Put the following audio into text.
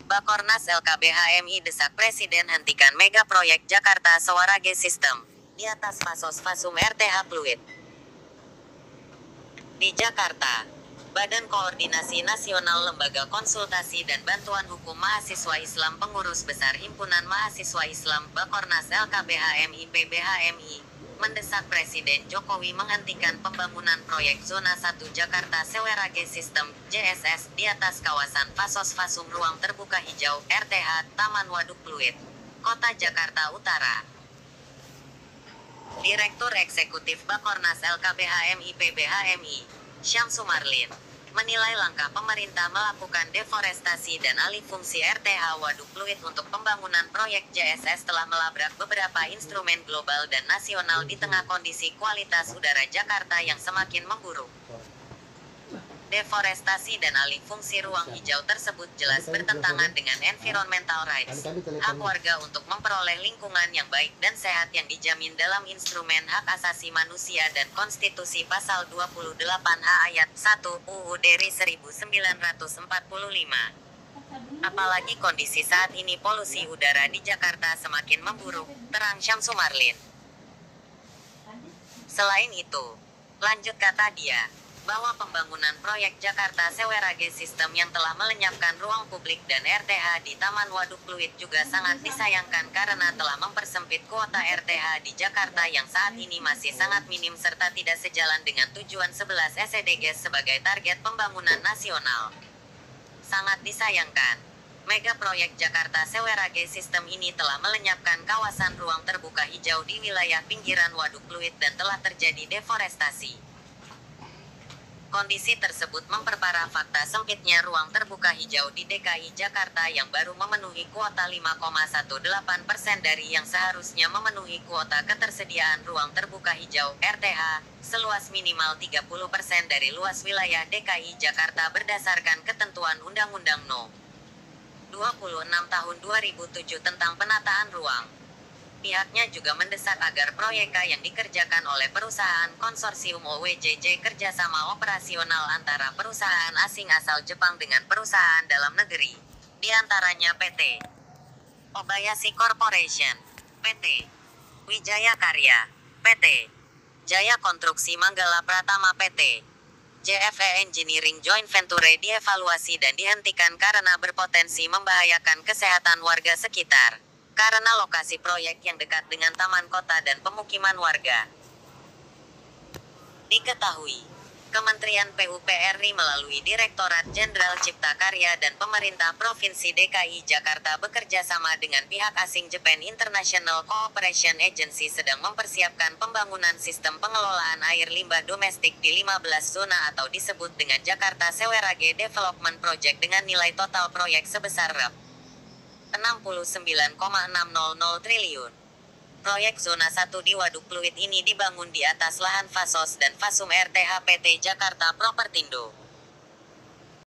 Bakornas LKBHMI desak Presiden hentikan mega proyek Jakarta Sewarage Sistem. Di atas Fasos Fasum RTH Pluit. Di Jakarta, Badan Koordinasi Nasional Lembaga Konsultasi dan Bantuan Hukum Mahasiswa Islam Pengurus Besar Himpunan Mahasiswa Islam Bakornas LKBHMI PBHMI mendesak Presiden Jokowi menghentikan pembangunan proyek Zona 1 Jakarta Sewarage Sistem JSS di atas kawasan Fasos Fasum Ruang Terbuka Hijau RTH Taman Waduk Pluit, Kota Jakarta Utara. Direktur Eksekutif Bakornas LKBHMI PBHMI, Syamsu Marlin, menilai langkah pemerintah melakukan deforestasi dan alih fungsi RTH Waduk Pluit untuk pembangunan proyek JSS telah melabrak beberapa instrumen global dan nasional di tengah kondisi kualitas udara Jakarta yang semakin memburuk. Deforestasi dan alih fungsi ruang hijau tersebut jelas bertentangan dengan environmental rights, hak warga untuk memperoleh lingkungan yang baik dan sehat yang dijamin dalam Instrumen Hak Asasi Manusia dan Konstitusi Pasal 28H Ayat 1 UUD RI 1945. Apalagi kondisi saat ini polusi udara di Jakarta semakin memburuk, terang Syamsu Marlin. Selain itu, lanjut kata dia, bahwa pembangunan proyek Jakarta Sewarage Sistem yang telah melenyapkan ruang publik dan RTH di Taman Waduk Pluit juga sangat disayangkan karena telah mempersempit kuota RTH di Jakarta yang saat ini masih sangat minim serta tidak sejalan dengan tujuan 11 SDGs sebagai target pembangunan nasional. Sangat disayangkan, mega proyek Jakarta Sewarage Sistem ini telah melenyapkan kawasan ruang terbuka hijau di wilayah pinggiran Waduk Pluit dan telah terjadi deforestasi. Kondisi tersebut memperparah fakta sempitnya ruang terbuka hijau di DKI Jakarta yang baru memenuhi kuota 5,18% dari yang seharusnya memenuhi kuota ketersediaan ruang terbuka hijau RTH seluas minimal 30% dari luas wilayah DKI Jakarta berdasarkan ketentuan Undang-Undang No. 26 Tahun 2007 tentang penataan ruang. Pihaknya juga mendesak agar proyek yang dikerjakan oleh perusahaan konsorsium OWJJ kerjasama operasional antara perusahaan asing asal Jepang dengan perusahaan dalam negeri, di antaranya PT Obayashi Corporation, PT Wijaya Karya, PT Jaya Konstruksi Manggala Pratama PT JFE Engineering Joint Venture dievaluasi dan dihentikan karena berpotensi membahayakan kesehatan warga sekitar. Karena lokasi proyek yang dekat dengan taman kota dan pemukiman warga. Diketahui, Kementerian PUPR RI melalui Direktorat Jenderal Cipta Karya dan Pemerintah Provinsi DKI Jakarta bekerja sama dengan pihak asing Japan International Cooperation Agency sedang mempersiapkan pembangunan sistem pengelolaan air limbah domestik di 15 zona atau disebut dengan Jakarta Sewarage Development Project dengan nilai total proyek sebesar Rp69,600 triliun. Proyek Zona 1 di Waduk Pluit ini dibangun di atas lahan Fasos dan Fasum RTH PT Jakarta Propertindo.